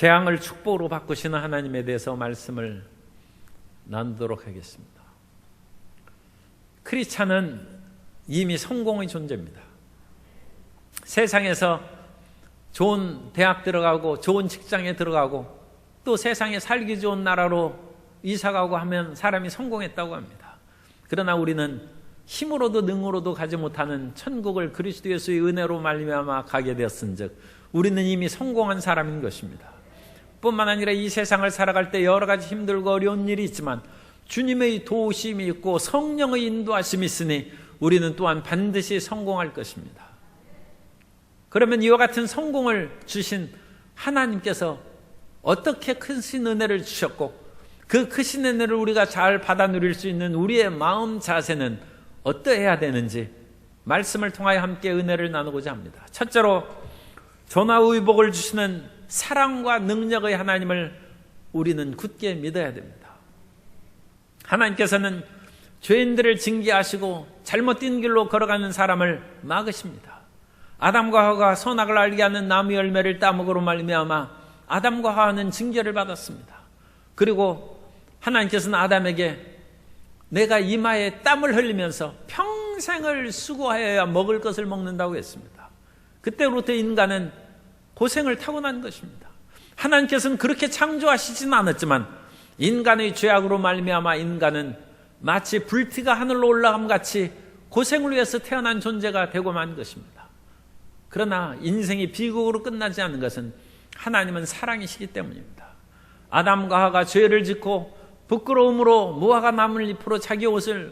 재앙을 축복으로 바꾸시는 하나님에 대해서 말씀을 나누도록 하겠습니다. 크리스찬은 이미 성공의 존재입니다. 세상에서 좋은 대학 들어가고 좋은 직장에 들어가고 또 세상에 살기 좋은 나라로 이사가고 하면 사람이 성공했다고 합니다. 그러나 우리는 힘으로도 능으로도 가지 못하는 천국을 그리스도 예수의 은혜로 말미암아 가게 되었은즉 우리는 이미 성공한 사람인 것입니다. 뿐만 아니라 이 세상을 살아갈 때 여러 가지 힘들고 어려운 일이 있지만 주님의 도우심이 있고 성령의 인도하심이 있으니 우리는 또한 반드시 성공할 것입니다. 그러면 이와 같은 성공을 주신 하나님께서 어떻게 크신 은혜를 주셨고 그 크신 은혜를 우리가 잘 받아 누릴 수 있는 우리의 마음 자세는 어떠해야 되는지 말씀을 통하여 함께 은혜를 나누고자 합니다. 첫째로 전화의복을 주시는 사랑과 능력의 하나님을 우리는 굳게 믿어야 됩니다. 하나님께서는 죄인들을 징계하시고 잘못된 길로 걸어가는 사람을 막으십니다. 아담과 하와가 선악을 알게 하는 나무 열매를 따먹으로 말미암아 아담과 하와는 징계를 받았습니다. 그리고 하나님께서는 아담에게 내가 이마에 땀을 흘리면서 평생을 수고하여야 먹을 것을 먹는다고 했습니다. 그때부터 인간은 고생을 타고난 것입니다. 하나님께서는 그렇게 창조하시지는 않았지만 인간의 죄악으로 말미암아 인간은 마치 불티가 하늘로 올라감 같이 고생을 위해서 태어난 존재가 되고 만 것입니다. 그러나 인생이 비극으로 끝나지 않는 것은 하나님은 사랑이시기 때문입니다. 아담과 하와가 죄를 짓고 부끄러움으로 무화과 나물 잎으로 자기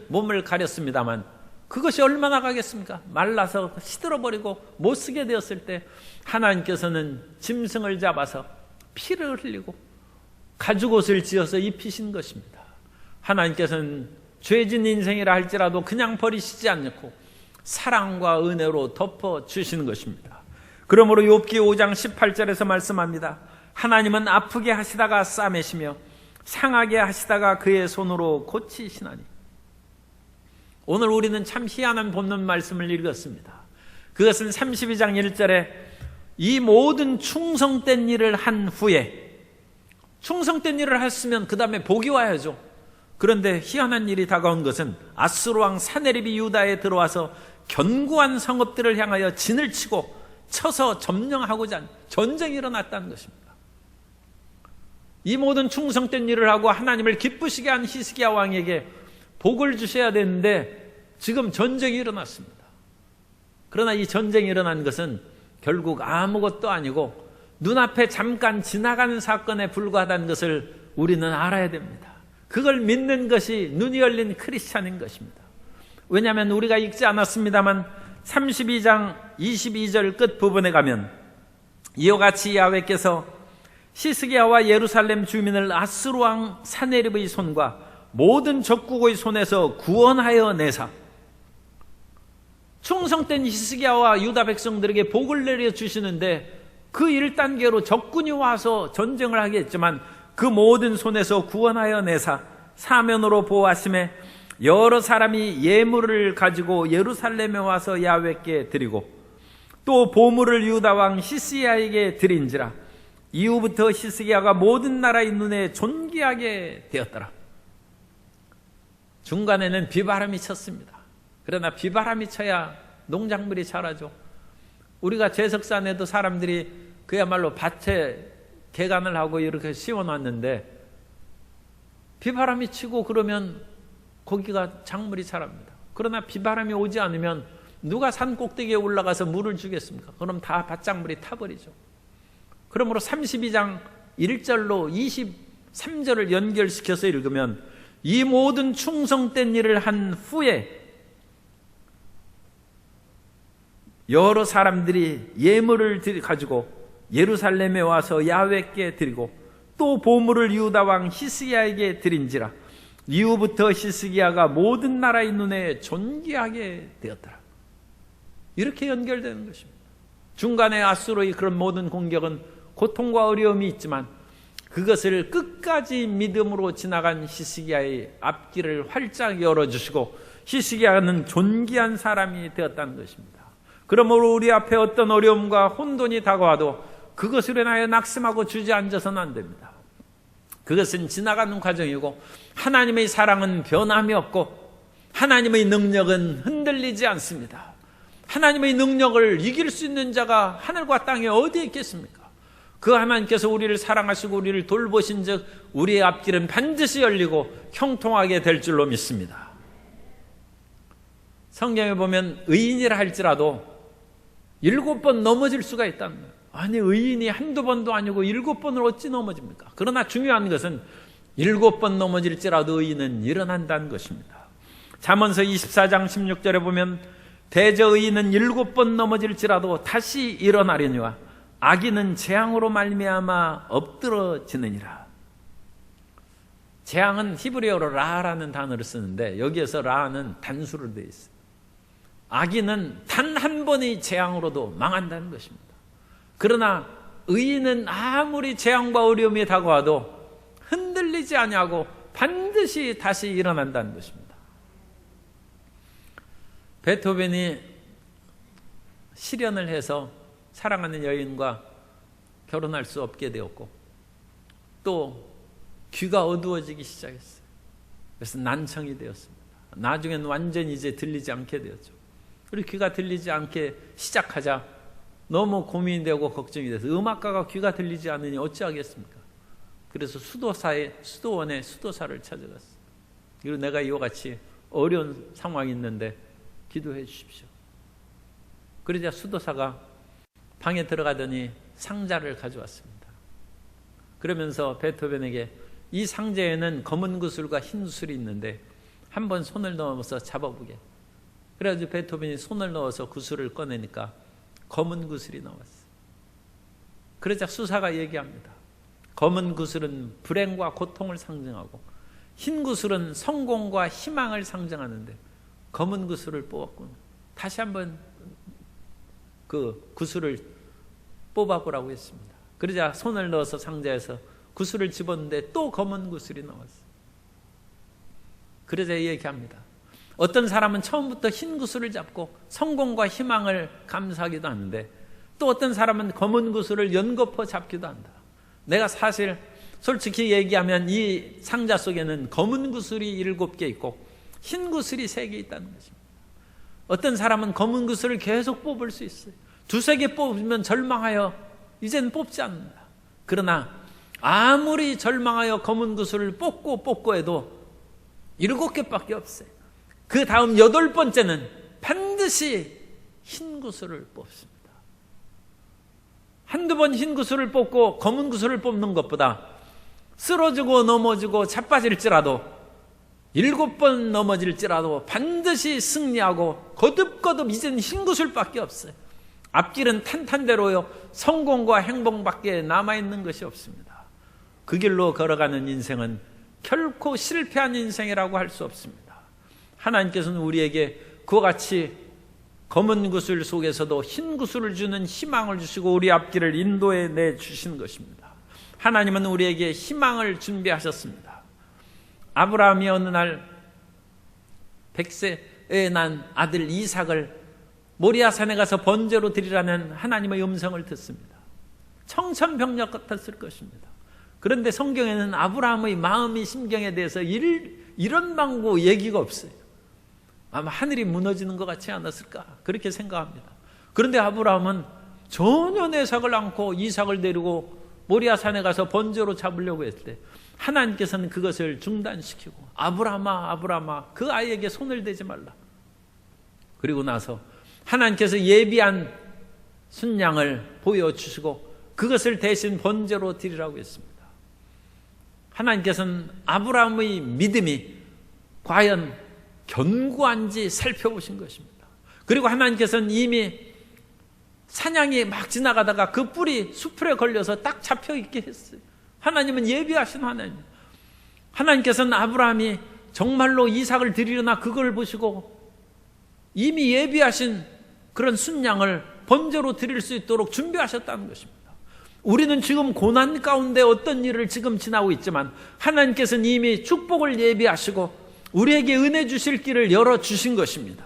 몸을 가렸습니다만 그것이 얼마나 가겠습니까? 말라서 시들어버리고 못쓰게 되었을 때 하나님께서는 짐승을 잡아서 피를 흘리고 가죽옷을 지어서 입히신 것입니다. 하나님께서는 죄진 인생이라 할지라도 그냥 버리시지 않고 사랑과 은혜로 덮어주시는 것입니다. 그러므로 욥기 5장 18절에서 말씀합니다. 하나님은 아프게 하시다가 싸매시며 상하게 하시다가 그의 손으로 고치시나니. 오늘 우리는 참 희한한 본문 말씀을 읽었습니다. 그것은 32장 1절에 이 모든 충성된 일을 한 후에, 충성된 일을 했으면 그 다음에 복이 와야죠. 그런데 희한한 일이 다가온 것은 아수르 왕 사네립이 유다에 들어와서 견고한 성읍들을 향하여 진을 치고 쳐서 점령하고자 한 전쟁이 일어났다는 것입니다. 이 모든 충성된 일을 하고 하나님을 기쁘시게 한 히스기야 왕에게 복을 주셔야 되는데 지금 전쟁이 일어났습니다. 그러나 이 전쟁이 일어난 것은 결국 아무것도 아니고 눈앞에 잠깐 지나가는 사건에 불과하다는 것을 우리는 알아야 됩니다. 그걸 믿는 것이 눈이 열린 크리스찬인 것입니다. 왜냐하면 우리가 읽지 않았습니다만 32장 22절 끝부분에 가면 이와 같이 야훼께서 히스기야와 예루살렘 주민을 아수르 왕 사네립의 손과 모든 적국의 손에서 구원하여 내사, 충성된 히스기야와 유다 백성들에게 복을 내려주시는데 그 1단계로 적군이 와서 전쟁을 하게 했지만 그 모든 손에서 구원하여 내사 사면으로 보호하심에 여러 사람이 예물을 가지고 예루살렘에 와서 야훼께 드리고 또 보물을 유다 왕 히스기야에게 드린지라. 이후부터 히스기야가 모든 나라의 눈에 존귀하게 되었더라. 중간에는 비바람이 쳤습니다. 그러나 비바람이 쳐야 농작물이 자라죠. 우리가 제석산에도 사람들이 그야말로 밭에 개간을 하고 이렇게 씌워놨는데 비바람이 치고 그러면 거기가 작물이 자랍니다. 그러나 비바람이 오지 않으면 누가 산 꼭대기에 올라가서 물을 주겠습니까? 그럼 다 밭작물이 타버리죠. 그러므로 32장 1절로 23절을 연결시켜서 읽으면 이 모든 충성된 일을 한 후에 여러 사람들이 예물을 가지고 예루살렘에 와서 야훼께 드리고 또 보물을 유다 왕 히스기야에게 드린지라. 이후부터 히스기야가 모든 나라의 눈에 존귀하게 되었더라. 이렇게 연결되는 것입니다. 중간에 아수르의 그런 모든 공격은 고통과 어려움이 있지만 그것을 끝까지 믿음으로 지나간 히스기야의 앞길을 활짝 열어주시고 히스기야는 존귀한 사람이 되었다는 것입니다. 그러므로 우리 앞에 어떤 어려움과 혼돈이 다가와도 그것으로 인하여 낙심하고 주저앉아서는 안 됩니다. 그것은 지나가는 과정이고 하나님의 사랑은 변함이 없고 하나님의 능력은 흔들리지 않습니다. 하나님의 능력을 이길 수 있는 자가 하늘과 땅에 어디에 있겠습니까? 그 하나님께서 우리를 사랑하시고 우리를 돌보신 즉 우리의 앞길은 반드시 열리고 형통하게 될 줄로 믿습니다. 성경에 보면 의인이라 할지라도 7번 넘어질 수가 있다는 거예요. 아니 의인이 한두 번도 아니고 7번을 어찌 넘어집니까? 그러나 중요한 것은 7번 넘어질지라도 의인은 일어난다는 것입니다. 잠언서 24장 16절에 보면 대저 의인은 7번 넘어질지라도 다시 일어나려니와 악인은 재앙으로 말미암아 엎드러지느니라. 재앙은 히브리어로 라라는 단어를 쓰는데 여기에서 라는 단수로 되어 있어요. 악인은 단 한 번의 재앙으로도 망한다는 것입니다. 그러나 의인은 아무리 재앙과 어려움이 다가와도 흔들리지 아니하고 반드시 다시 일어난다는 것입니다. 베토벤이 실연을 해서 사랑하는 여인과 결혼할 수 없게 되었고 또 귀가 어두워지기 시작했어요. 그래서 난청이 되었습니다. 나중에는 완전히 이제 들리지 않게 되었죠. 그리고 귀가 들리지 않게 시작하자 너무 고민이 되고 걱정이 돼서 음악가가 귀가 들리지 않으니 어찌하겠습니까? 그래서 수도원에 수도사를 찾아갔어요. 그리고 내가 이와 같이 어려운 상황이 있는데 기도해 주십시오. 그러자 수도사가 방에 들어가더니 상자를 가져왔습니다. 그러면서 베토벤에게 이 상자에는 검은 구슬과 흰 구슬이 있는데 한번 손을 넣어서 잡아보게. 그래가지고 베토벤이 손을 넣어서 구슬을 꺼내니까 검은 구슬이 나왔어요. 그러자 수사가 얘기합니다. 검은 구슬은 불행과 고통을 상징하고 흰 구슬은 성공과 희망을 상징하는데 검은 구슬을 뽑았구나. 다시 한번 그 구슬을 뽑아보라고 했습니다. 그러자 손을 넣어서 상자에서 구슬을 집었는데 또 검은 구슬이 나왔어요. 그러자 얘기합니다. 어떤 사람은 처음부터 흰 구슬을 잡고 성공과 희망을 감사하기도 하는데 또 어떤 사람은 검은 구슬을 연거푸 잡기도 한다. 내가 사실 솔직히 얘기하면 이 상자 속에는 검은 구슬이 7개 있고 흰 구슬이 3개 있다는 것입니다. 어떤 사람은 검은 구슬을 계속 뽑을 수 있어요. 2-3개 뽑으면 절망하여 이제는 뽑지 않는다. 그러나 아무리 절망하여 검은 구슬을 뽑고 해도 7개밖에 없어요. 그 다음 8번째는 반드시 흰 구슬을 뽑습니다. 한두 번 흰 구슬을 뽑고 검은 구슬을 뽑는 것보다 쓰러지고 넘어지고 자빠질지라도 7번 넘어질지라도 반드시 승리하고 거듭거듭 이제는 흰 구슬밖에 없어요. 앞길은 탄탄대로요 성공과 행복밖에 남아있는 것이 없습니다. 그 길로 걸어가는 인생은 결코 실패한 인생이라고 할 수 없습니다. 하나님께서는 우리에게 그와 같이 검은 구슬 속에서도 흰 구슬을 주는 희망을 주시고 우리 앞길을 인도해 내주신 것입니다. 하나님은 우리에게 희망을 준비하셨습니다. 아브라함이 어느 날 100세에 난 아들 이삭을 모리아산에 가서 번제로 드리라는 하나님의 음성을 듣습니다. 청천벽력 같았을 것입니다. 그런데 성경에는 아브라함의 마음의 심경에 대해서 이런 방구 얘기가 없어요. 아마 하늘이 무너지는 것 같지 않았을까 그렇게 생각합니다. 그런데 아브라함은 전혀 내삭을 않고 이삭을 데리고 모리아산에 가서 번제로 잡으려고 했을 때 하나님께서는 그것을 중단시키고 아브라함아 그 아이에게 손을 대지 말라. 그리고 나서 하나님께서 예비한 순양을 보여주시고 그것을 대신 번제로 드리라고 했습니다. 하나님께서는 아브라함의 믿음이 과연 견고한지 살펴보신 것입니다. 그리고 하나님께서는 이미 사냥이 막 지나가다가 그 뿔이 수풀에 걸려서 딱 잡혀있게 했어요. 하나님은 예비하신 하나님. 하나님께서는 아브라함이 정말로 이삭을 드리려나 그걸 보시고 이미 예비하신 그런 순양을 번제로 드릴 수 있도록 준비하셨다는 것입니다. 우리는 지금 고난 가운데 어떤 일을 지금 지나고 있지만 하나님께서는 이미 축복을 예비하시고 우리에게 은혜 주실 길을 열어주신 것입니다.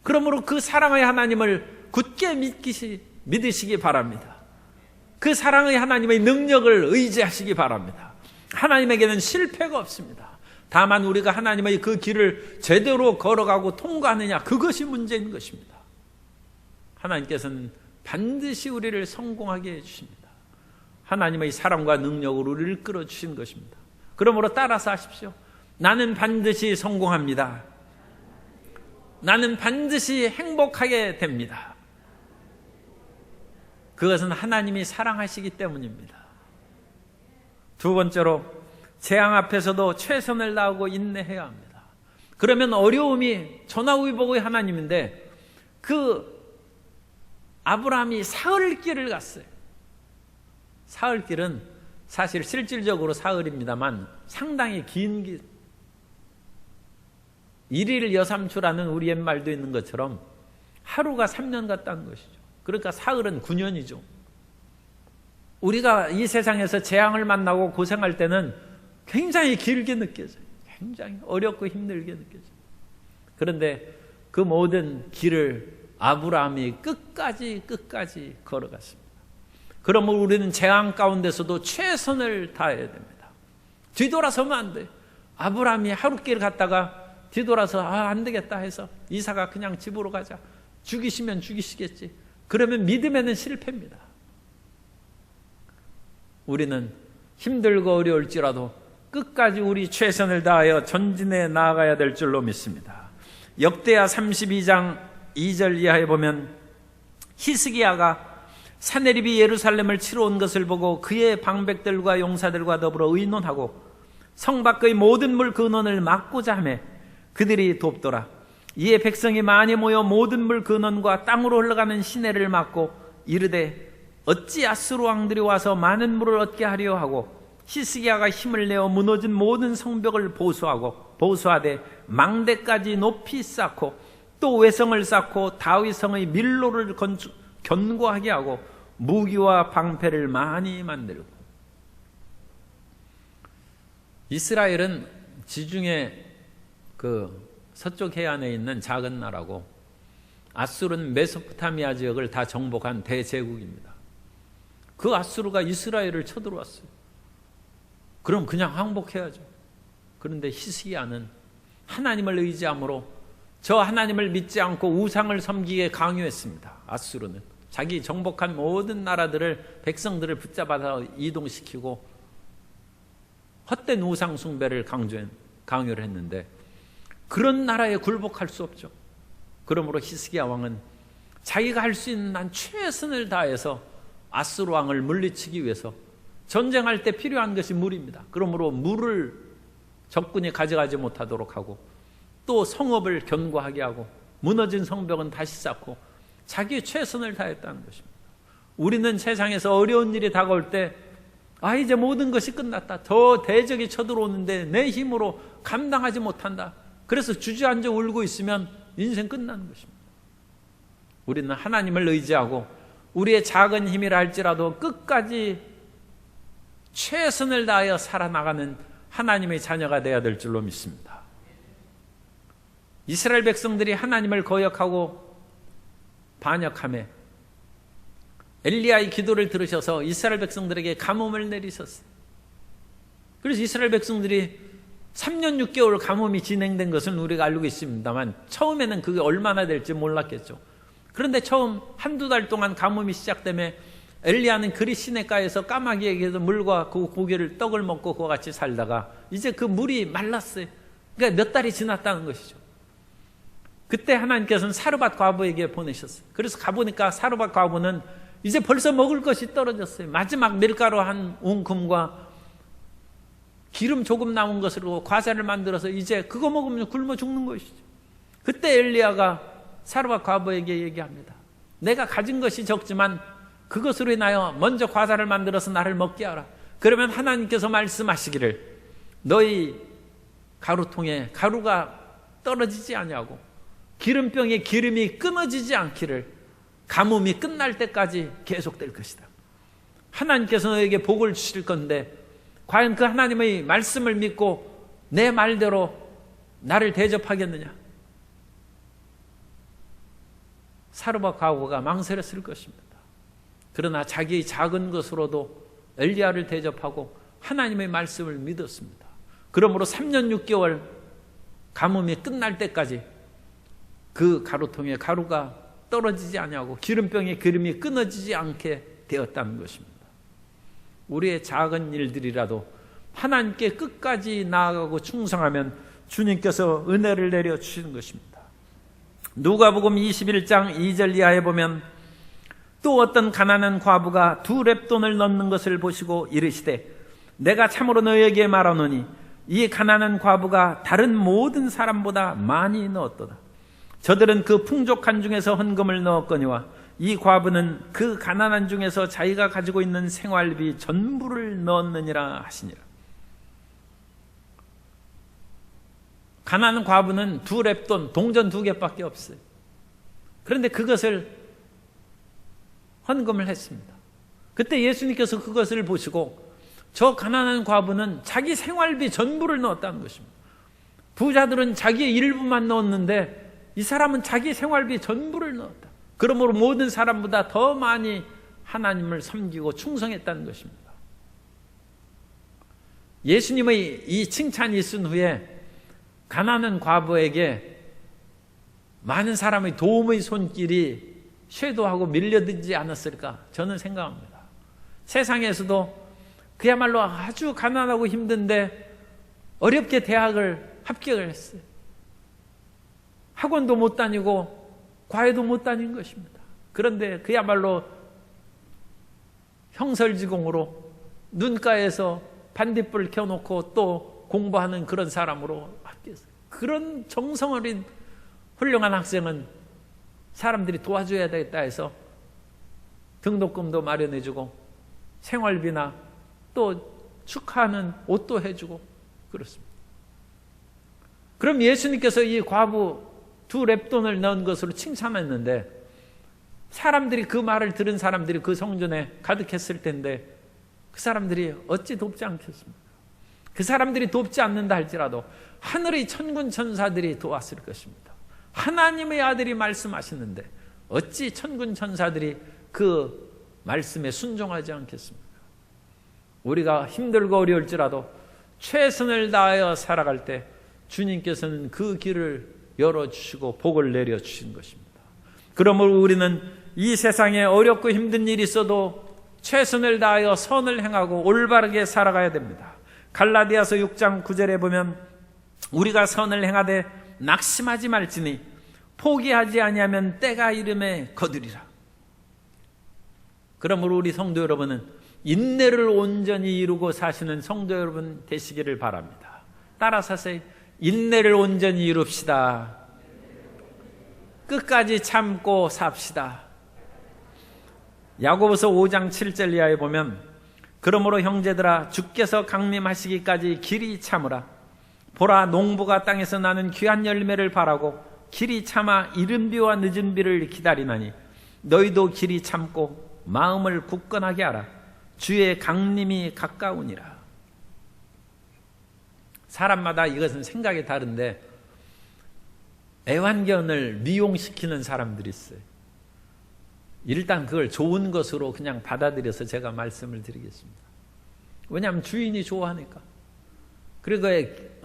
그러므로 그 사랑의 하나님을 굳게 믿으시기 바랍니다. 그 사랑의 하나님의 능력을 의지하시기 바랍니다. 하나님에게는 실패가 없습니다. 다만 우리가 하나님의 그 길을 제대로 걸어가고 통과하느냐, 그것이 문제인 것입니다. 하나님께서는 반드시 우리를 성공하게 해주십니다. 하나님의 사랑과 능력으로 우리를 끌어주신 것입니다. 그러므로 따라서 하십시오. 나는 반드시 성공합니다. 나는 반드시 행복하게 됩니다. 그것은 하나님이 사랑하시기 때문입니다. 두 번째로, 재앙 앞에서도 최선을 다하고 인내해야 합니다. 그러면 어려움이 전화위복의 하나님인데, 그 아브라함이 사흘길을 갔어요. 사흘길은 사실 실질적으로 사흘입니다만 상당히 긴 길. 일일 여삼추라는 우리 옛말도 있는 것처럼 하루가 3년 같다는 것이죠. 그러니까 사흘은 9년이죠. 우리가 이 세상에서 재앙을 만나고 고생할 때는 굉장히 길게 느껴져요. 굉장히 어렵고 힘들게 느껴져요. 그런데 그 모든 길을 아브라함이 끝까지 걸어갔습니다. 그러면 우리는 재앙 가운데서도 최선을 다해야 됩니다. 뒤돌아서면 안 돼요. 아브라함이 하루길 갔다가 뒤돌아서 안 되겠다 해서 이삭아 그냥 집으로 가자. 죽이시면 죽이시겠지. 그러면 믿음에는 실패입니다. 우리는 힘들고 어려울지라도 끝까지 우리 최선을 다하여 전진해 나아가야 될 줄로 믿습니다. 역대하 32장 2절 이하에 보면 히스기야가 사네립이 예루살렘을 치러 온 것을 보고 그의 방백들과 용사들과 더불어 의논하고 성 밖의 모든 물 근원을 막고자 하매 그들이 돕더라. 이에 백성이 많이 모여 모든 물 근원과 땅으로 흘러가는 시내를 막고 이르되 어찌 아수르 왕들이 와서 많은 물을 얻게 하려 하고 히스기야가 힘을 내어 무너진 모든 성벽을 보수하되 망대까지 높이 쌓고 또 외성을 쌓고 다윗 성의 밀로를 견고하게 하고 무기와 방패를 많이 만들고. 이스라엘은 지중해 그 서쪽 해안에 있는 작은 나라고 아수르는 메소포타미아 지역을 다 정복한 대제국입니다. 그 아수르가 이스라엘을 쳐들어왔어요. 그럼 그냥 항복해야죠. 그런데 히스기야는 하나님을 의지함으로 저 하나님을 믿지 않고 우상을 섬기게 강요했습니다. 아수르는 자기 정복한 모든 나라들을 백성들을 붙잡아서 이동시키고 헛된 우상 숭배를 강요를 했는데 그런 나라에 굴복할 수 없죠. 그러므로 히스기야 왕은 자기가 할 수 있는 한 최선을 다해서 아수르 왕을 물리치기 위해서 전쟁할 때 필요한 것이 물입니다. 그러므로 물을 적군이 가져가지 못하도록 하고 또 성읍을 견고하게 하고 무너진 성벽은 다시 쌓고 자기의 최선을 다했다는 것입니다. 우리는 세상에서 어려운 일이 다가올 때 이제 모든 것이 끝났다. 더 대적이 쳐들어오는데 내 힘으로 감당하지 못한다. 그래서 주저앉아 울고 있으면 인생 끝나는 것입니다. 우리는 하나님을 의지하고 우리의 작은 힘이라 할지라도 끝까지 최선을 다하여 살아나가는 하나님의 자녀가 되어야 될 줄로 믿습니다. 이스라엘 백성들이 하나님을 거역하고 반역하며 엘리야의 기도를 들으셔서 이스라엘 백성들에게 가뭄을 내리셨어요. 그래서 이스라엘 백성들이 3년 6개월 가뭄이 진행된 것은 우리가 알고 있습니다만 처음에는 그게 얼마나 될지 몰랐겠죠. 그런데 처음 한두 달 동안 가뭄이 시작되며 엘리야는 그리 시냇가에서 까마귀에게서 물과 그 고기를 떡을 먹고 그와 같이 살다가 이제 그 물이 말랐어요. 그러니까 몇 달이 지났다는 것이죠. 그때 하나님께서는 사르밧 과부에게 보내셨어요. 그래서 가보니까 사르밧 과부는 이제 벌써 먹을 것이 떨어졌어요. 마지막 밀가루 한 웅큼과 기름 조금 남은 것으로 과자를 만들어서 이제 그거 먹으면 굶어 죽는 것이죠. 그때 엘리야가 사르밧 과부에게 얘기합니다. 내가 가진 것이 적지만 그것으로 인하여 먼저 과자를 만들어서 나를 먹게 하라. 그러면 하나님께서 말씀하시기를 너희 가루통에 가루가 떨어지지 아니하고 기름병에 기름이 끊어지지 않기를 가뭄이 끝날 때까지 계속될 것이다. 하나님께서 너에게 복을 주실 건데 과연 그 하나님의 말씀을 믿고 내 말대로 나를 대접하겠느냐? 사르밧 과부가 망설였을 것입니다. 그러나 자기의 작은 것으로도 엘리야를 대접하고 하나님의 말씀을 믿었습니다. 그러므로 3년 6개월 가뭄이 끝날 때까지 그 가루통에 가루가 떨어지지 아니하고 기름병에 기름이 끊어지지 않게 되었다는 것입니다. 우리의 작은 일들이라도 하나님께 끝까지 나아가고 충성하면 주님께서 은혜를 내려주시는 것입니다. 누가복음 21장 2절 이하에 보면 또 어떤 가난한 과부가 2렙돈을 넣는 것을 보시고 이르시되 내가 참으로 너희에게 말하노니 이 가난한 과부가 다른 모든 사람보다 많이 넣었도다. 저들은 그 풍족한 중에서 헌금을 넣었거니와 이 과부는 그 가난한 중에서 자기가 가지고 있는 생활비 전부를 넣었느니라 하시니라. 가난한 과부는 2렙돈, 동전 2개밖에 없어요. 그런데 그것을 헌금을 했습니다. 그때 예수님께서 그것을 보시고 저 가난한 과부는 자기 생활비 전부를 넣었다는 것입니다. 부자들은 자기의 일부만 넣었는데 이 사람은 자기 생활비 전부를 넣었다. 그러므로 모든 사람보다 더 많이 하나님을 섬기고 충성했다는 것입니다. 예수님의 이 칭찬이 있은 후에 가난한 과부에게 많은 사람의 도움의 손길이 쇄도하고 밀려들지 않았을까 저는 생각합니다. 세상에서도 그야말로 아주 가난하고 힘든데 어렵게 대학을 합격을 했어요. 학원도 못 다니고 과외도 못 다닌 것입니다. 그런데 그야말로 형설지공으로 눈가에서 반딧불 켜놓고 또 공부하는 그런 사람으로 합격했어요. 그런 정성 어린 훌륭한 학생은 사람들이 도와줘야 되겠다 해서 등록금도 마련해주고 생활비나 또 축하하는 옷도 해주고 그렇습니다. 그럼 예수님께서 이 과부 2렙돈을 넣은 것으로 칭찬했는데 사람들이 그 말을 들은 사람들이 그 성전에 가득했을 텐데 그 사람들이 어찌 돕지 않겠습니까? 그 사람들이 돕지 않는다 할지라도 하늘의 천군 천사들이 도왔을 것입니다. 하나님의 아들이 말씀하시는데 어찌 천군 천사들이 그 말씀에 순종하지 않겠습니까? 우리가 힘들고 어려울지라도 최선을 다하여 살아갈 때 주님께서는 그 길을 열어주시고 복을 내려주신 것입니다. 그러므로 우리는 이 세상에 어렵고 힘든 일이 있어도 최선을 다하여 선을 행하고 올바르게 살아가야 됩니다. 갈라디아서 6장 9절에 보면 우리가 선을 행하되 낙심하지 말지니 포기하지 아니하면 때가 이름에 거두리라. 그러므로 우리 성도 여러분은 인내를 온전히 이루고 사시는 성도 여러분 되시기를 바랍니다. 따라서 하세요. 인내를 온전히 이룹시다. 끝까지 참고 삽시다. 야고보서 5장 7절 이하에 보면 그러므로 형제들아 주께서 강림하시기까지 길이 참으라. 보라 농부가 땅에서 나는 귀한 열매를 바라고 길이 참아 이른 비와 늦은 비를 기다리나니 너희도 길이 참고 마음을 굳건하게 하라. 주의 강림이 가까우니라. 사람마다 이것은 생각이 다른데 애완견을 미용시키는 사람들이 있어요. 일단 그걸 좋은 것으로 그냥 받아들여서 제가 말씀을 드리겠습니다. 왜냐하면 주인이 좋아하니까. 그리고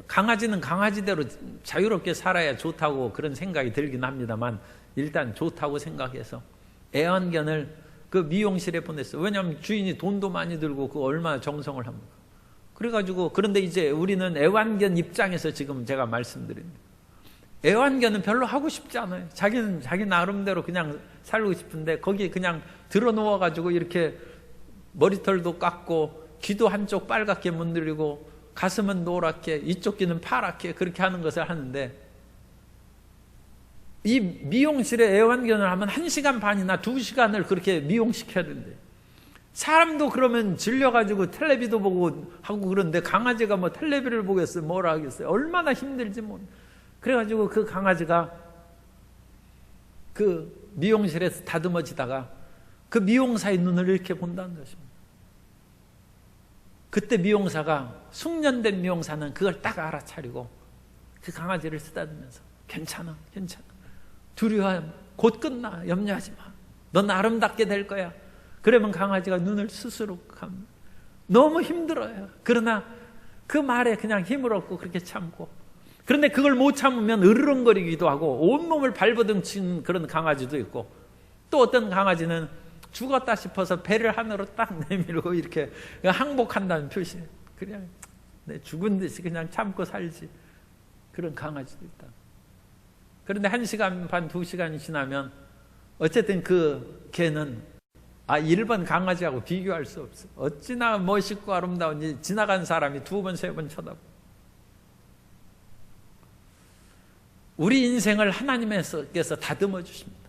강아지는 강아지대로 자유롭게 살아야 좋다고 그런 생각이 들긴 합니다만 일단 좋다고 생각해서 애완견을 그 미용실에 보냈어요. 왜냐하면 주인이 돈도 많이 들고 그 얼마나 정성을 합니까? 그래가지고 그런데 이제 우리는 애완견 입장에서 지금 제가 말씀드립니다. 애완견은 별로 하고 싶지 않아요. 자기는 자기 나름대로 그냥 살고 싶은데 거기에 그냥 들어 누워가지고 이렇게 머리털도 깎고 귀도 한쪽 빨갛게 문드리고 가슴은 노랗게 이쪽 귀는 파랗게 그렇게 하는 것을 하는데 이 미용실에 애완견을 하면 1시간 반이나 2시간을 그렇게 미용시켜야 된대요. 사람도 그러면 질려가지고 텔레비도 보고 하고 그런데 강아지가 뭐 텔레비를 보겠어요? 뭐라 하겠어요? 얼마나 힘들지 뭐. 그래가지고 그 강아지가 그 미용실에서 다듬어지다가 그 미용사의 눈을 이렇게 본다는 것입니다. 그때 미용사가 숙련된 미용사는 그걸 딱 알아차리고 그 강아지를 쓰다듬으면서 괜찮아 괜찮아 두려워 곧 끝나 염려하지 마 넌 아름답게 될 거야 그러면 강아지가 눈을 스스로 감는. 너무 힘들어요. 그러나 그 말에 그냥 힘을 얻고 그렇게 참고, 그런데 그걸 못 참으면 으르렁거리기도 하고 온몸을 발버둥친 그런 강아지도 있고, 또 어떤 강아지는 죽었다 싶어서 배를 하늘로 딱 내밀고 이렇게 항복한다는 표시. 그냥 내 죽은 듯이 그냥 참고 살지. 그런 강아지도 있다. 그런데 1시간 반, 2시간이 지나면 어쨌든 그 개는 일반 강아지하고 비교할 수 없어. 어찌나 멋있고 아름다운지 지나간 사람이 2번, 3번 쳐다보고. 우리 인생을 하나님께서 다듬어 주십니다.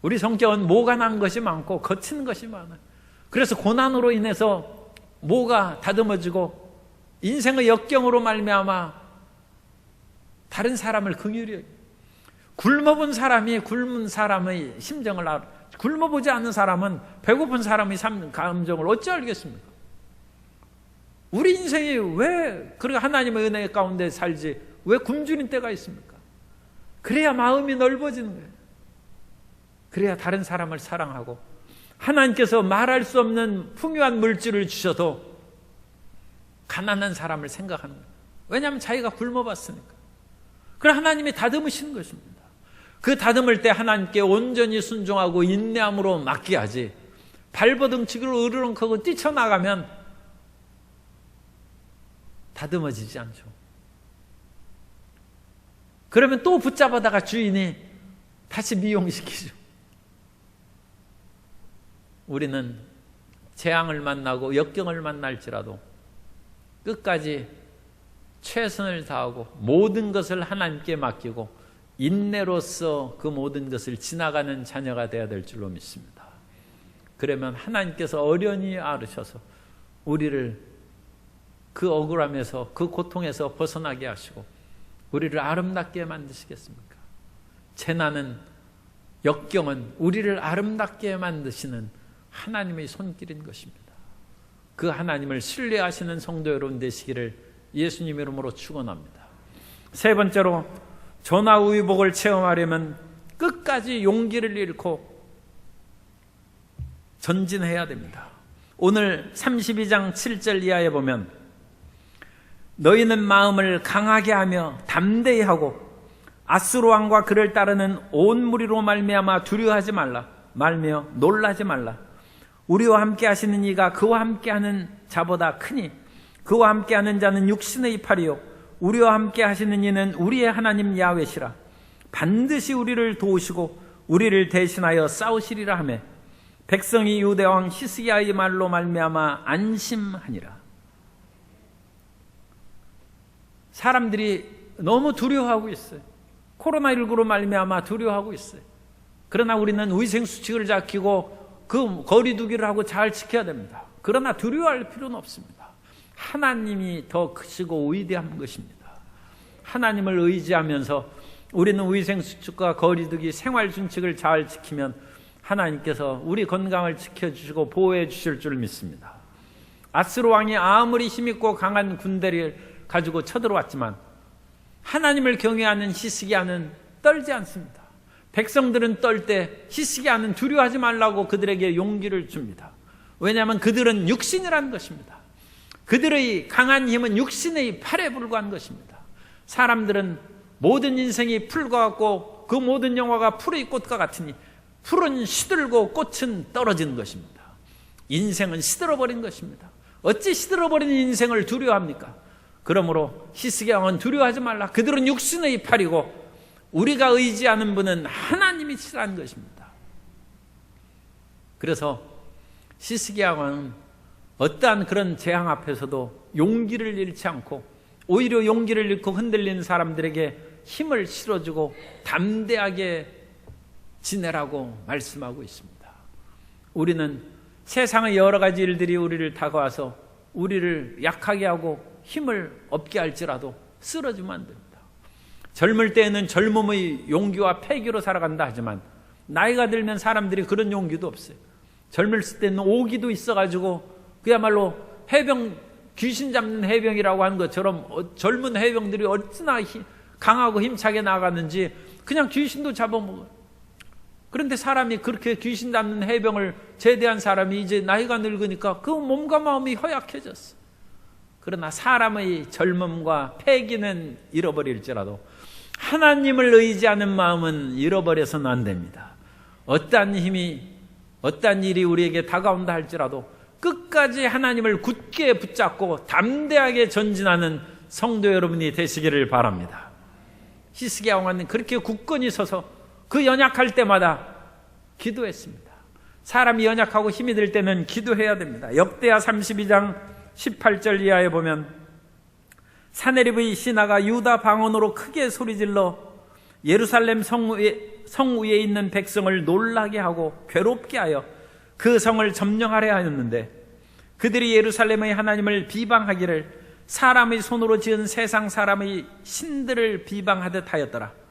우리 성격은 모가 난 것이 많고 거친 것이 많아요. 그래서 고난으로 인해서 모가 다듬어지고 인생의 역경으로 말미암아 다른 사람을 긍휼히 여겨요. 굶어본 사람이 굶은 사람의 심정을 알아. 굶어보지 않는 사람은 배고픈 사람의 감정을 어찌 알겠습니까? 우리 인생이 왜 그렇게 하나님의 은혜 가운데 살지 왜 굶주린 때가 있습니까? 그래야 마음이 넓어지는 거예요. 그래야 다른 사람을 사랑하고, 하나님께서 말할 수 없는 풍요한 물질을 주셔도 가난한 사람을 생각하는 거예요. 왜냐하면 자기가 굶어봤으니까. 그래 하나님이 다듬으시는 것입니다. 그 다듬을 때 하나님께 온전히 순종하고 인내함으로 맡겨야지, 발버둥치기로 으르렁거리고 뛰쳐나가면 다듬어지지 않죠. 그러면 또 붙잡아다가 주인이 다시 미용시키죠. 우리는 재앙을 만나고 역경을 만날지라도 끝까지 최선을 다하고 모든 것을 하나님께 맡기고 인내로서 그 모든 것을 지나가는 자녀가 되어야 될 줄로 믿습니다. 그러면 하나님께서 어련히 아르셔서 우리를 그 억울함에서, 그 고통에서 벗어나게 하시고 우리를 아름답게 만드시겠습니까? 재난은, 역경은 우리를 아름답게 만드시는 하나님의 손길인 것입니다. 그 하나님을 신뢰하시는 성도 여러분 되시기를 예수님 이름으로 축원합니다. 세 번째로, 전화위복을 체험하려면 끝까지 용기를 잃고 전진해야 됩니다. 오늘 32장 7절 이하에 보면, 너희는 마음을 강하게 하며 담대히 하고 아수르 왕과 그를 따르는 온 무리로 말미암아 두려워하지 말며 놀라지 말라. 우리와 함께 하시는 이가 그와 함께 하는 자보다 크니 그와 함께 하는 자는 육신의 팔이요 우리와 함께 하시는 이는 우리의 하나님 야훼시라. 반드시 우리를 도우시고 우리를 대신하여 싸우시리라 하며 백성이 유대 왕 히스기야의 말로 말미암아 안심하니라. 사람들이 너무 두려워하고 있어요. 코로나19로 말미암아 두려워하고 있어요. 그러나 우리는 위생수칙을 지키고 그 거리두기를 하고 잘 지켜야 됩니다. 그러나 두려워할 필요는 없습니다. 하나님이 더 크시고 위대한 것입니다. 하나님을 의지하면서 우리는 위생수칙과 거리두기, 생활준칙을 잘 지키면 하나님께서 우리 건강을 지켜주시고 보호해 주실 줄 믿습니다. 아수르 왕이 아무리 힘있고 강한 군대를 가지고 쳐들어왔지만 하나님을 경외하는 히스기야는 떨지 않습니다. 백성들은 떨 때 히스기야는 두려워하지 말라고 그들에게 용기를 줍니다. 왜냐하면 그들은 육신이라는 것입니다. 그들의 강한 힘은 육신의 팔에 불과한 것입니다. 사람들은 모든 인생이 풀과 같고 그 모든 영화가 풀의 꽃과 같으니 풀은 시들고 꽃은 떨어지는 것입니다. 인생은 시들어버린 것입니다. 어찌 시들어버린 인생을 두려워합니까? 그러므로 히스기야 왕은 두려워하지 말라. 그들은 육신의 팔이고 우리가 의지하는 분은 하나님이시라는 것입니다. 그래서 히스기야 왕은 어떠한 그런 재앙 앞에서도 용기를 잃지 않고 오히려 용기를 잃고 흔들리는 사람들에게 힘을 실어주고 담대하게 지내라고 말씀하고 있습니다. 우리는 세상의 여러 가지 일들이 우리를 다가와서 우리를 약하게 하고 힘을 없게 할지라도 쓰러지면 안 됩니다. 젊을 때에는 젊음의 용기와 패기로 살아간다 하지만 나이가 들면 사람들이 그런 용기도 없어요. 젊을 때는 오기도 있어가지고 그야말로 해병, 귀신 잡는 해병이라고 하는 것처럼 젊은 해병들이 어찌나 강하고 힘차게 나가는지 그냥 귀신도 잡아먹어요. 그런데 사람이 그렇게 귀신 닮는 해병을 제대한 사람이 이제 나이가 늙으니까 그 몸과 마음이 허약해졌어. 그러나 사람의 젊음과 패기는 잃어버릴지라도 하나님을 의지하는 마음은 잃어버려서는 안 됩니다. 어떠한 힘이, 어떠한 일이 우리에게 다가온다 할지라도 끝까지 하나님을 굳게 붙잡고 담대하게 전진하는 성도 여러분이 되시기를 바랍니다. 히스기야 왕은 그렇게 굳건히 서서 그 연약할 때마다 기도했습니다. 사람이 연약하고 힘이 들 때는 기도해야 됩니다. 역대하 32장 18절 이하에 보면 사네립의 신하가 유다 방언으로 크게 소리질러 예루살렘 성 위에 있는 백성을 놀라게 하고 괴롭게 하여 그 성을 점령하려 하였는데 그들이 예루살렘의 하나님을 비방하기를 사람의 손으로 지은 세상 사람의 신들을 비방하듯 하였더라.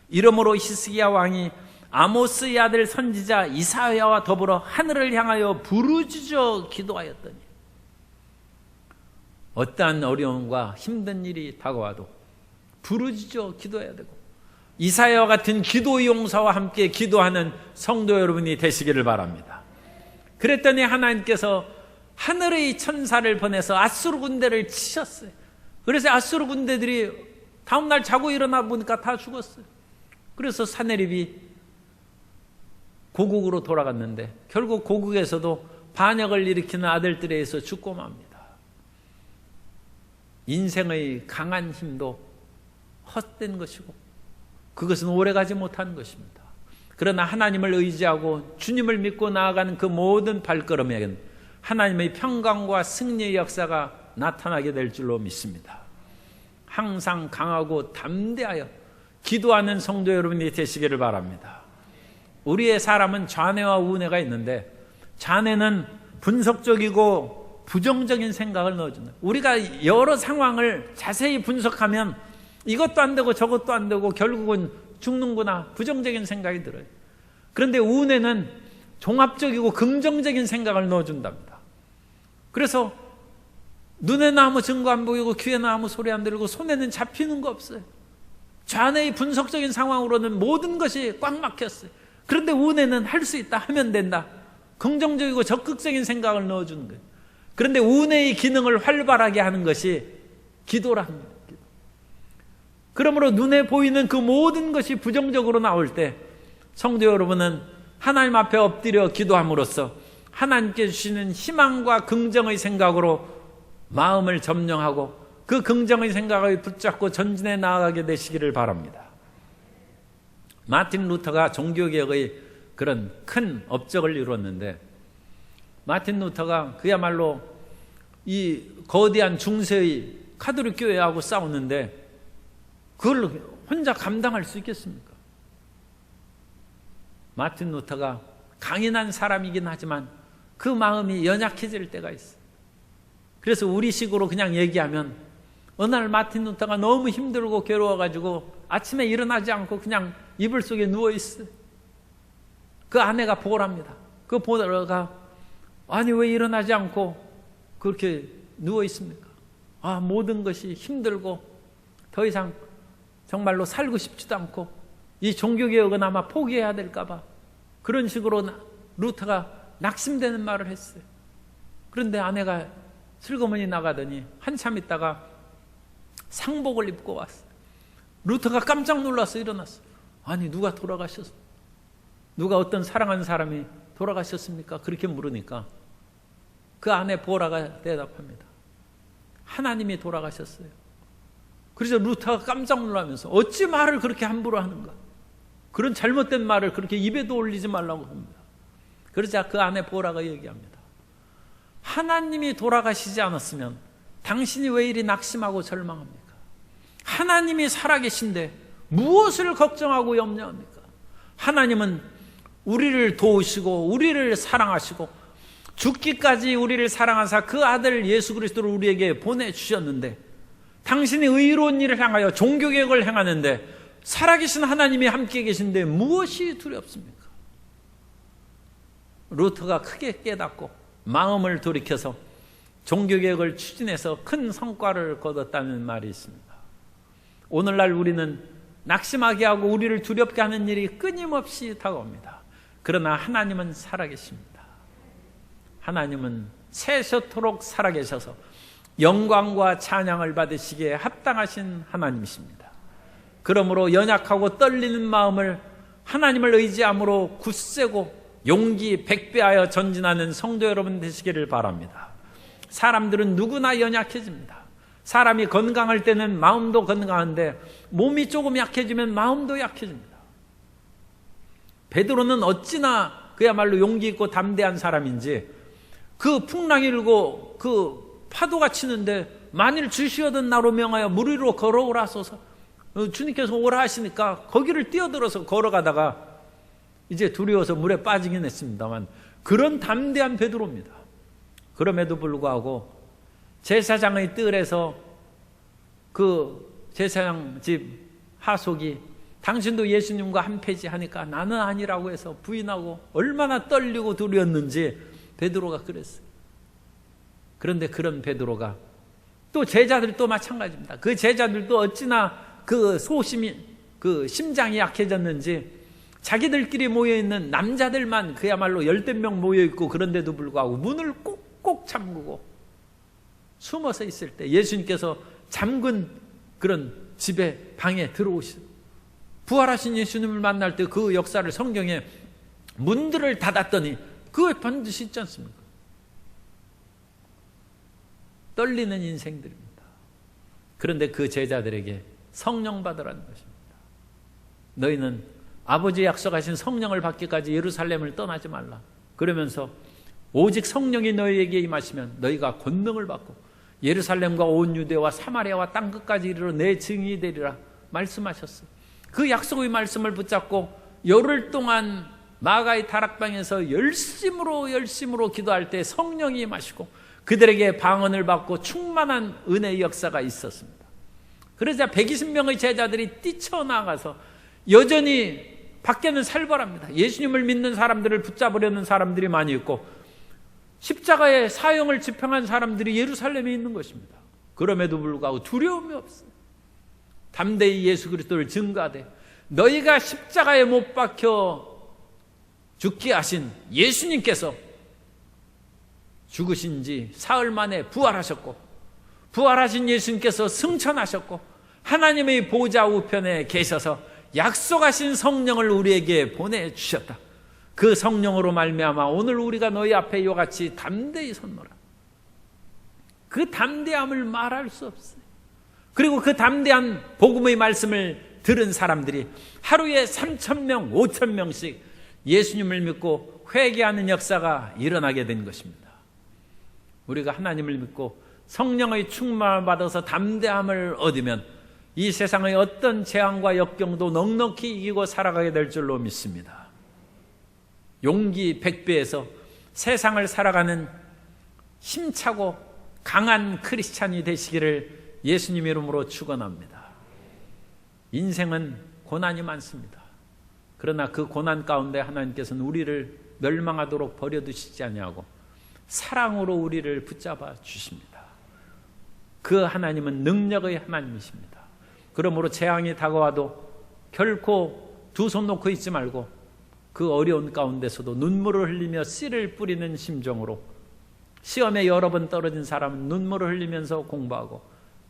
이러므로 히스기야 왕이 아모스의 아들 선지자 이사야와 더불어 하늘을 향하여 부르짖어 기도하였더니 어떠한 어려움과 힘든 일이 다가와도 부르짖어 기도해야 되고 이사야와 같은 기도 용사와 함께 기도하는 성도 여러분이 되시기를 바랍니다. 그랬더니 하나님께서 하늘의 천사를 보내서 아수르 군대를 치셨어요. 그래서 아수르 군대들이 다음날 자고 일어나 보니까 다 죽었어요. 그래서 사네립이 고국으로 돌아갔는데 결국 고국에서도 반역을 일으키는 아들들에 의해서 죽고 맙니다. 인생의 강한 힘도 헛된 것이고 그것은 오래가지 못한 것입니다. 그러나 하나님을 의지하고 주님을 믿고 나아가는 그 모든 발걸음에는 하나님의 평강과 승리의 역사가 나타나게 될 줄로 믿습니다. 항상 강하고 담대하여 기도하는 성도 여러분이 되시기를 바랍니다. 우리의 사람은 좌뇌와 우뇌가 있는데 좌뇌는 분석적이고 부정적인 생각을 넣어준다. 우리가 여러 상황을 자세히 분석하면 이것도 안 되고 저것도 안 되고 결국은 죽는구나 부정적인 생각이 들어요. 그런데 우뇌는 종합적이고 긍정적인 생각을 넣어준답니다. 그래서 눈에는 아무 증거 안 보이고 귀에는 아무 소리 안 들리고 손에는 잡히는 거 없어요. 좌뇌의 분석적인 상황으로는 모든 것이 꽉 막혔어요. 그런데 우뇌는 할 수 있다 하면 된다. 긍정적이고 적극적인 생각을 넣어주는 거예요. 그런데 우뇌의 기능을 활발하게 하는 것이 기도라는 거예요. 그러므로 눈에 보이는 그 모든 것이 부정적으로 나올 때 성도 여러분은 하나님 앞에 엎드려 기도함으로써 하나님께 주시는 희망과 긍정의 생각으로 마음을 점령하고 그 긍정의 생각을 붙잡고 전진해 나아가게 되시기를 바랍니다. 마틴 루터가 종교개혁의 그런 큰 업적을 이루었는데 마틴 루터가 그야말로 이 거대한 중세의 카톨릭 교회하고 싸웠는데 그걸 혼자 감당할 수 있겠습니까? 마틴 루터가 강인한 사람이긴 하지만 그 마음이 연약해질 때가 있어요. 그래서 우리식으로 그냥 얘기하면 어느 날 마틴 루터가 너무 힘들고 괴로워가지고 아침에 일어나지 않고 그냥 이불 속에 누워있어요. 그 아내가 보랍니다. 그 보다가 아니 왜 일어나지 않고 그렇게 누워있습니까? 아 모든 것이 힘들고 더 이상 정말로 살고 싶지도 않고 이 종교개혁은 아마 포기해야 될까 봐 그런 식으로 루터가 낙심되는 말을 했어요. 그런데 아내가 슬그머니 나가더니 한참 있다가 상복을 입고 왔어요. 루터가 깜짝 놀라서 일어났어요. 아니 누가 돌아가셨어? 누가 어떤 사랑하는 사람이 돌아가셨습니까? 그렇게 물으니까 그 아내 보라가 대답합니다. 하나님이 돌아가셨어요. 그래서 루터가 깜짝 놀라면서 어찌 말을 그렇게 함부로 하는가? 그런 잘못된 말을 그렇게 입에도 올리지 말라고 합니다. 그러자 그 아내 보라가 얘기합니다. 하나님이 돌아가시지 않았으면 당신이 왜 이리 낙심하고 절망합니까? 하나님이 살아계신데 무엇을 걱정하고 염려합니까? 하나님은 우리를 도우시고 우리를 사랑하시고 죽기까지 우리를 사랑하사 그 아들 예수 그리스도를 우리에게 보내주셨는데 당신이 의로운 일을 향하여 종교개혁을 행하는데 살아계신 하나님이 함께 계신데 무엇이 두렵습니까? 루터가 크게 깨닫고 마음을 돌이켜서 종교개혁을 추진해서 큰 성과를 거뒀다는 말이 있습니다. 오늘날 우리는 낙심하게 하고 우리를 두렵게 하는 일이 끊임없이 다가옵니다. 그러나 하나님은 살아계십니다. 하나님은 세세토록 살아계셔서 영광과 찬양을 받으시기에 합당하신 하나님이십니다. 그러므로 연약하고 떨리는 마음을 하나님을 의지함으로 굳세고 용기 백배하여 전진하는 성도 여러분 되시기를 바랍니다. 사람들은 누구나 연약해집니다. 사람이 건강할 때는 마음도 건강한데 몸이 조금 약해지면 마음도 약해집니다. 베드로는 어찌나 그야말로 용기 있고 담대한 사람인지 그 풍랑이 일고 그 파도가 치는데 만일 주시어든 나로 명하여 물 위로 걸어오라 하소서, 주님께서 오라 하시니까 거기를 뛰어들어서 걸어가다가 이제 두려워서 물에 빠지긴 했습니다만 그런 담대한 베드로입니다. 그럼에도 불구하고 제사장의 뜰에서 그 제사장 집 하속이 당신도 예수님과 한 패지 하니까 나는 아니라고 해서 부인하고 얼마나 떨리고 두려웠는지 베드로가 그랬어요. 그런데 그런 베드로가 또 제자들도 마찬가지입니다. 그 제자들도 어찌나 그 소심이 그 심장이 약해졌는지 자기들끼리 모여있는 남자들만 그야말로 10명 모여있고 그런데도 불구하고 문을 꼭꼭 잠그고 숨어서 있을 때 예수님께서 잠근 그런 집에 방에 들어오시고 부활하신 예수님을 만날 때 그 역사를 성경에 문들을 닫았더니 그거 반드시 있지 않습니까? 떨리는 인생들입니다. 그런데 그 제자들에게 성령 받으라는 것입니다. 너희는 아버지 약속하신 성령을 받기까지 예루살렘을 떠나지 말라. 그러면서 오직 성령이 너희에게 임하시면 너희가 권능을 받고 예루살렘과 온 유대와 사마리아와 땅끝까지 이르러 내 증인이 되리라 말씀하셨어요. 그 약속의 말씀을 붙잡고 열흘 동안 마가의 다락방에서 열심으로 기도할 때 성령이 임하시고 그들에게 방언을 받고 충만한 은혜의 역사가 있었습니다. 그러자 120명의 제자들이 뛰쳐나가서 여전히 밖에는 살벌합니다. 예수님을 믿는 사람들을 붙잡으려는 사람들이 많이 있고 십자가의 사형을 집행한 사람들이 예루살렘에 있는 것입니다. 그럼에도 불구하고 두려움이 없어요. 담대히 예수 그리스도를 증거하되 너희가 십자가에 못 박혀 죽게 하신 예수님께서 죽으신 지 사흘 만에 부활하셨고 부활하신 예수님께서 승천하셨고 하나님의 보좌 우편에 계셔서 약속하신 성령을 우리에게 보내주셨다. 그 성령으로 말미암아 오늘 우리가 너희 앞에 이와 같이 담대히 섰노라. 그 담대함을 말할 수 없어요. 그리고 그 담대한 복음의 말씀을 들은 사람들이 하루에 3,000명, 5,000명씩 예수님을 믿고 회개하는 역사가 일어나게 된 것입니다. 우리가 하나님을 믿고 성령의 충만을 받아서 담대함을 얻으면 이 세상의 어떤 재앙과 역경도 넉넉히 이기고 살아가게 될 줄로 믿습니다. 용기 100배에서 세상을 살아가는 힘차고 강한 크리스찬이 되시기를 예수님 이름으로 축원합니다. 인생은 고난이 많습니다. 그러나 그 고난 가운데 하나님께서는 우리를 멸망하도록 버려두시지 아니하고 사랑으로 우리를 붙잡아 주십니다. 그 하나님은 능력의 하나님이십니다. 그러므로 재앙이 다가와도 결코 두 손 놓고 있지 말고 그 어려운 가운데서도 눈물을 흘리며 씨를 뿌리는 심정으로 시험에 여러 번 떨어진 사람은 눈물을 흘리면서 공부하고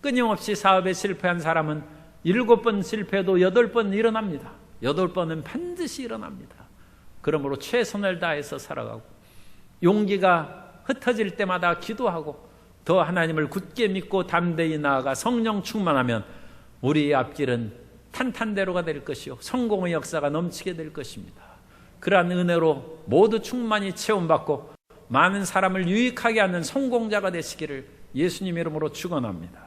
끊임없이 사업에 실패한 사람은 7번 실패해도 8번 일어납니다. 8번은 반드시 일어납니다. 그러므로 최선을 다해서 살아가고 용기가 흩어질 때마다 기도하고 더 하나님을 굳게 믿고 담대히 나아가 성령 충만하면 우리의 앞길은 탄탄대로가 될 것이요 성공의 역사가 넘치게 될 것입니다. 그러한 은혜로 모두 충만히 체험받고 많은 사람을 유익하게 하는 성공자가 되시기를 예수님 이름으로 축원합니다.